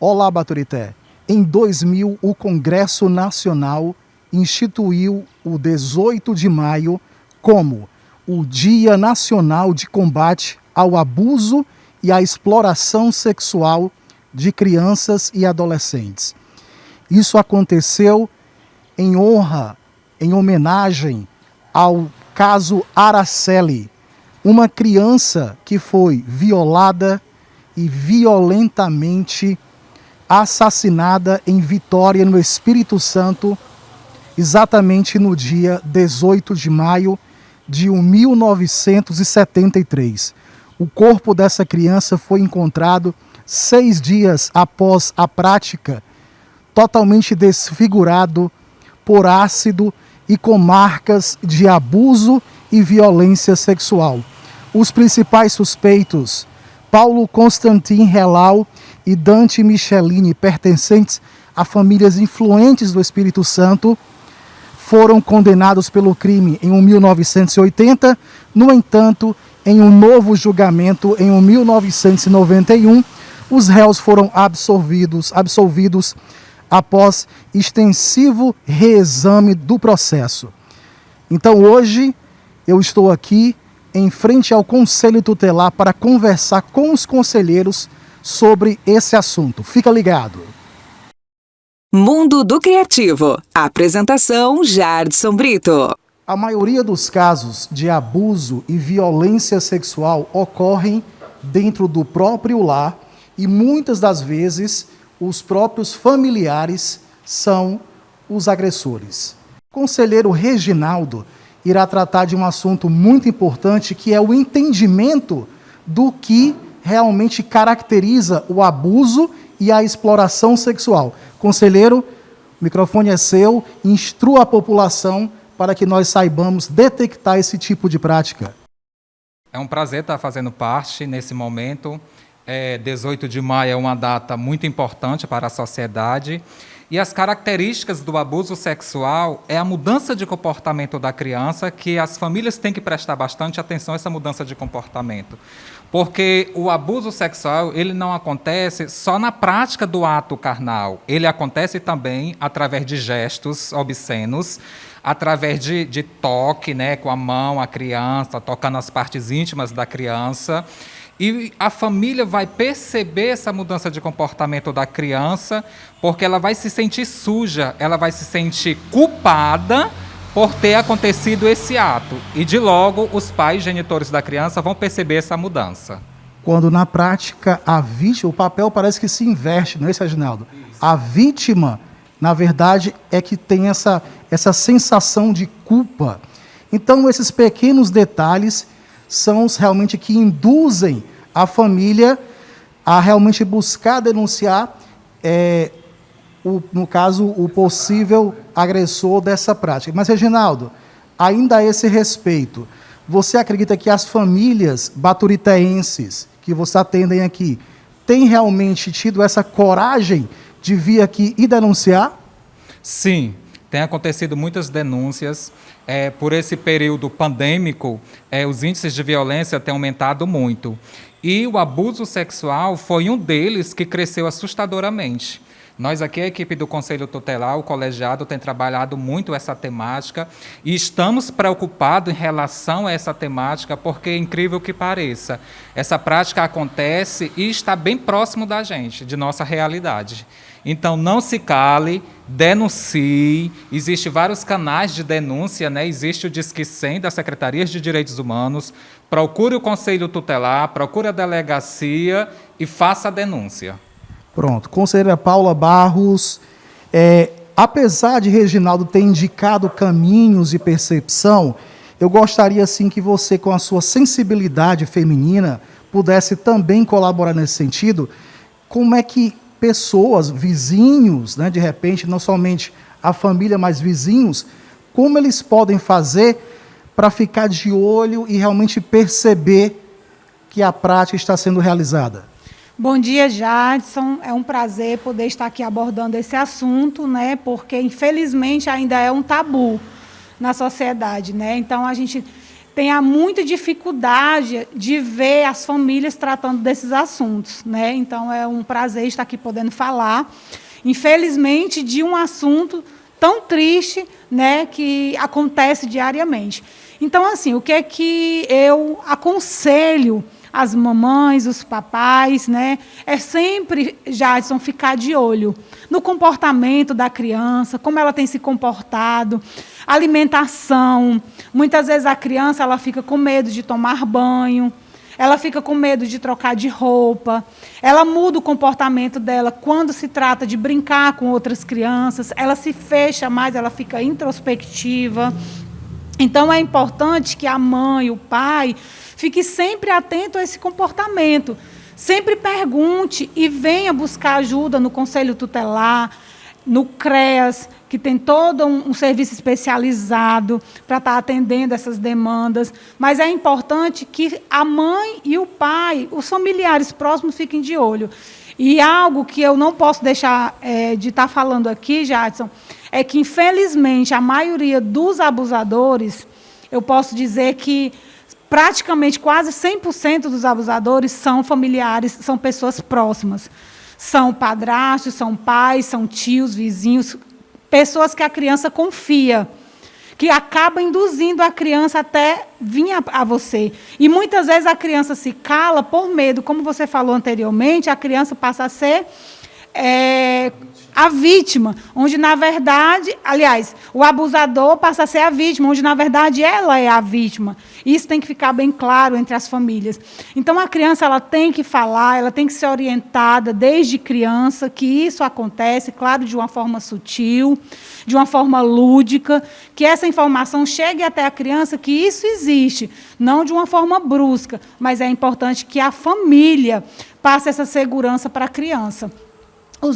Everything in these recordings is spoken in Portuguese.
Olá, Baturité. Em 2000, o Congresso Nacional instituiu o 18 de maio como o Dia Nacional de Combate ao Abuso e à Exploração Sexual de Crianças e Adolescentes. Isso aconteceu em honra, em homenagem ao caso Araceli, uma criança que foi violada e violentamente assassinada em Vitória, no Espírito Santo, exatamente no dia 18 de maio de 1973. O corpo dessa criança foi encontrado 6 dias após a prática, totalmente desfigurado por ácido e com marcas de abuso e violência sexual. Os principais suspeitos, Paulo Constantin Relau e Dante Michelini, pertencentes a famílias influentes do Espírito Santo, foram condenados pelo crime em 1980. No entanto, em um novo julgamento em 1991, os réus foram absolvidos após extensivo reexame do processo. Então hoje eu estou aqui em frente ao Conselho Tutelar para conversar com os conselheiros sobre esse assunto. Fica ligado. Mundo do Criativo. Apresentação Jardson Brito. A maioria dos casos de abuso e violência sexual ocorrem dentro do próprio lar e muitas das vezes os próprios familiares são os agressores. O conselheiro Reginaldo irá tratar de um assunto muito importante, que é o entendimento do que realmente caracteriza o abuso e a exploração sexual. Conselheiro, o microfone é seu, instrua a população para que nós saibamos detectar esse tipo de prática. É um prazer estar fazendo parte nesse momento. 18 de maio é uma data muito importante para a sociedade. E as características do abuso sexual é a mudança de comportamento da criança, que as famílias têm que prestar bastante atenção a essa mudança de comportamento. Porque o abuso sexual, ele não acontece só na prática do ato carnal. Ele acontece também através de gestos obscenos, através de toque, né, com a mão, a criança, tocando as partes íntimas da criança. E a família vai perceber essa mudança de comportamento da criança, porque ela vai se sentir suja, ela vai se sentir culpada por ter acontecido esse ato. E de logo, os pais genitores da criança vão perceber essa mudança. Quando na prática a vítima, o papel parece que se inverte, não é isso, Reginaldo? Isso. A vítima, na verdade, é que tem essa sensação de culpa. Então, esses pequenos detalhes são os realmente que induzem a família a realmente buscar denunciar, no caso, o possível agressor dessa prática. Mas, Reginaldo, ainda a esse respeito, você acredita que as famílias baturitaenses que você atendem aqui têm realmente tido essa coragem de vir aqui e denunciar? Sim. Tem acontecido muitas denúncias. Por esse período pandêmico, os índices de violência têm aumentado muito. E o abuso sexual foi um deles que cresceu assustadoramente. Nós aqui, a equipe do Conselho Tutelar, o colegiado, tem trabalhado muito essa temática e estamos preocupados em relação a essa temática, porque, incrível que pareça, essa prática acontece e está bem próximo da gente, de nossa realidade. Então, não se cale, denuncie. Existem vários canais de denúncia, né? Existe o Disque 100 das Secretarias de Direitos Humanos. Procure o Conselho Tutelar, procure a delegacia e faça a denúncia. Pronto. Conselheira Paula Barros, apesar de Reginaldo ter indicado caminhos de percepção, eu gostaria, assim, que você, com a sua sensibilidade feminina, pudesse também colaborar nesse sentido. Como é que pessoas, vizinhos, né, de repente, não somente a família, mas vizinhos, como eles podem fazer para ficar de olho e realmente perceber que a prática está sendo realizada? Bom dia, Jadson. É um prazer poder estar aqui abordando esse assunto, né, porque, infelizmente, ainda é um tabu na sociedade, né? Então, a gente tenha muita dificuldade de ver as famílias tratando desses assuntos, né? Então, é um prazer estar aqui podendo falar, infelizmente, de um assunto tão triste, né, que acontece diariamente. Então, assim, o que é que eu aconselho as mamães, os papais, né? É sempre, Jadson, ficar de olho no comportamento da criança, como ela tem se comportado, alimentação. Muitas vezes a criança ela fica com medo de tomar banho, ela fica com medo de trocar de roupa, ela muda o comportamento dela quando se trata de brincar com outras crianças, ela se fecha mais, ela fica introspectiva. Então, é importante que a mãe, o pai, fique sempre atento a esse comportamento. Sempre pergunte e venha buscar ajuda no Conselho Tutelar, no CREAS, que tem todo um serviço especializado para estar atendendo essas demandas. Mas é importante que a mãe e o pai, os familiares próximos, fiquem de olho. E algo que eu não posso deixar de estar falando aqui, Jadson, é que, infelizmente, a maioria dos abusadores, eu posso dizer que praticamente quase 100% dos abusadores são familiares, são pessoas próximas. São padrastos, são pais, são tios, vizinhos, pessoas que a criança confia, que acaba induzindo a criança até vir a você. E muitas vezes a criança se cala por medo, como você falou anteriormente, a criança passa a ser a vítima, onde, na verdade, aliás, o abusador passa a ser a vítima, onde, na verdade, ela é a vítima. Isso tem que ficar bem claro entre as famílias. Então, a criança ela tem que falar, ela tem que ser orientada desde criança que isso acontece, claro, de uma forma sutil, de uma forma lúdica, que essa informação chegue até a criança que isso existe, não de uma forma brusca, mas é importante que a família passe essa segurança para a criança.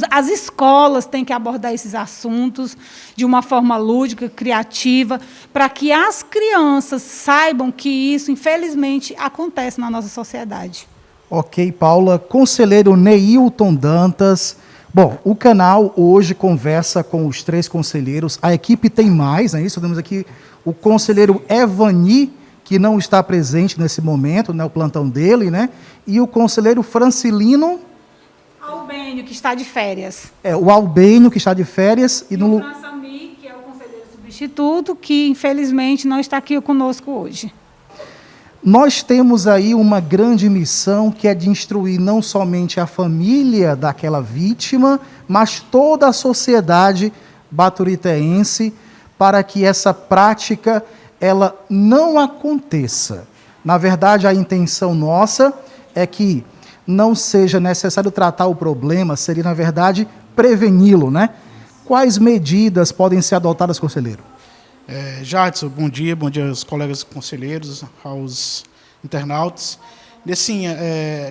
As escolas têm que abordar esses assuntos de uma forma lúdica, criativa, para que as crianças saibam que isso, infelizmente, acontece na nossa sociedade. Ok, Paula. Conselheiro Neilton Dantas. Bom, o canal hoje conversa com os 3 conselheiros. A equipe tem mais, não é isso? Temos aqui o conselheiro Evani, que não está presente nesse momento, né, o plantão dele, né? E o conselheiro Francilino... Albênio, que está de férias. O Albênio, que está de férias. E o Françami, que é o conselheiro substituto, que infelizmente não está aqui conosco hoje. Nós temos aí uma grande missão, que é de instruir não somente a família daquela vítima, mas toda a sociedade baturitense, para que essa prática ela não aconteça. Na verdade, a intenção nossa é que não seja necessário tratar o problema, seria, na verdade, preveni-lo, né? Quais medidas podem ser adotadas, conselheiro? Jadson, bom dia aos colegas conselheiros, aos internautas.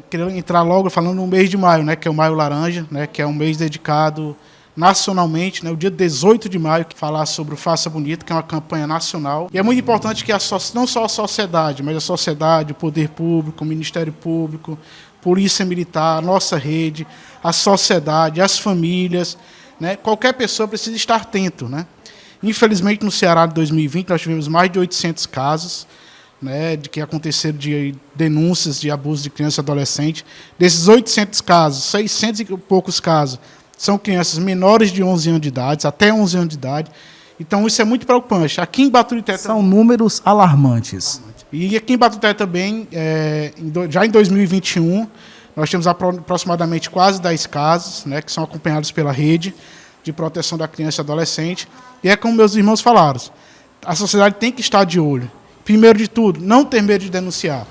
Queria entrar logo falando no mês de maio, né, que é o Maio Laranja, né, que é um mês dedicado nacionalmente, né, o dia 18 de maio, que falar sobre o Faça Bonito, que é uma campanha nacional. E é muito importante que não só a sociedade, mas a sociedade, o poder público, o Ministério Público, Polícia Militar, a nossa rede, a sociedade, as famílias, né, qualquer pessoa precisa estar atento, né? Infelizmente, no Ceará de 2020, nós tivemos mais de 800 casos, né, de que aconteceram de denúncias de abuso de criança e adolescente. Desses 800 casos, 600 e poucos casos são crianças menores de 11 anos de idade, até 11 anos de idade. Então, isso é muito preocupante. Aqui em Baturité... São números alarmantes. E aqui em Baturité também, já em 2021, nós temos aproximadamente quase 10 casos, né, que são acompanhados pela rede de proteção da criança e adolescente. E é como meus irmãos falaram, a sociedade tem que estar de olho. Primeiro de tudo, não ter medo de denunciar.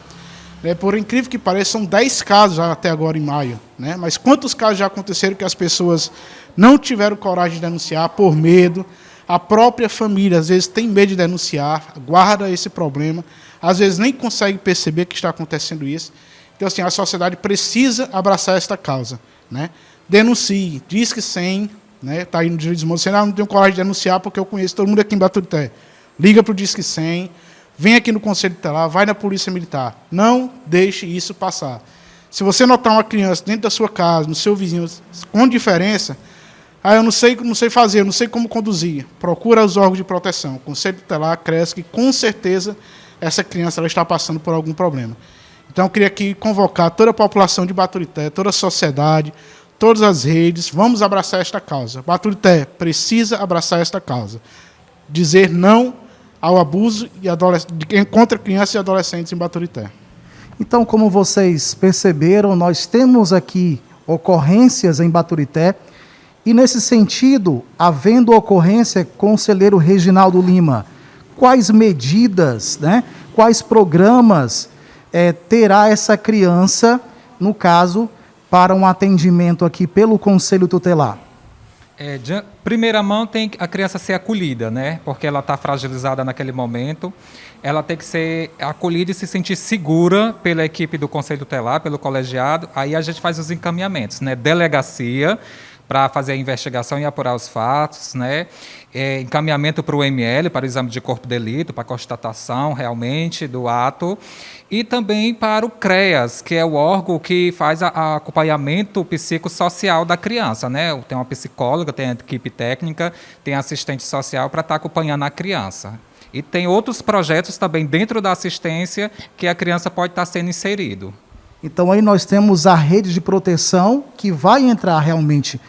Por incrível que pareça, são 10 casos já até agora em maio, né? Mas quantos casos já aconteceram que as pessoas não tiveram coragem de denunciar por medo? A própria família, às vezes, tem medo de denunciar, guarda esse problema, às vezes nem consegue perceber que está acontecendo isso. Então, assim, a sociedade precisa abraçar esta causa, né? Denuncie, diz que 100, né? Está aí no Direito dos Humanos, você não tem coragem de denunciar porque eu conheço todo mundo aqui em Baturité. Liga para o Disque 100, vem aqui no Conselho Tutelar, vai na Polícia Militar. Não deixe isso passar. Se você notar uma criança dentro da sua casa, no seu vizinho, com diferença, eu não sei fazer, eu não sei como conduzir. Procura os órgãos de proteção, Conselho Tutelar, CREAS, que com certeza essa criança ela está passando por algum problema. Então, eu queria aqui convocar toda a população de Baturité, toda a sociedade, todas as redes, vamos abraçar esta causa. Baturité precisa abraçar esta causa. Dizer não ao abuso contra crianças e adolescentes em Baturité. Então, como vocês perceberam, nós temos aqui ocorrências em Baturité, e nesse sentido, havendo ocorrência, conselheiro Reginaldo Lima, quais medidas, né, quais programas terá essa criança, no caso, para um atendimento aqui pelo Conselho Tutelar? De primeira mão, tem a criança ser acolhida, né? Porque ela está fragilizada naquele momento. Ela tem que ser acolhida e se sentir segura pela equipe do Conselho Tutelar, pelo colegiado. Aí a gente faz os encaminhamentos, né? Delegacia, para fazer a investigação e apurar os fatos, né? Encaminhamento para o ML, para o exame de corpo de delito, para a constatação realmente do ato, e também para o CREAS, que é o órgão que faz acompanhamento psicossocial da criança, né? Tem uma psicóloga, tem a equipe técnica, tem assistente social para estar acompanhando a criança. E tem outros projetos também dentro da assistência que a criança pode estar sendo inserido. Então aí nós temos a rede de proteção que vai entrar realmente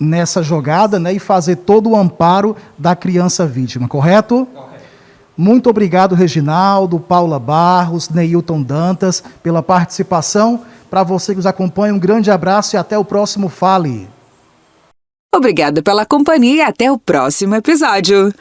nessa jogada, né, e fazer todo o amparo da criança vítima, correto? Correto. Muito obrigado, Reginaldo, Paula Barros, Neilton Dantas, pela participação. Para você que nos acompanha, um grande abraço e até o próximo Fale. Obrigada pela companhia e até o próximo episódio.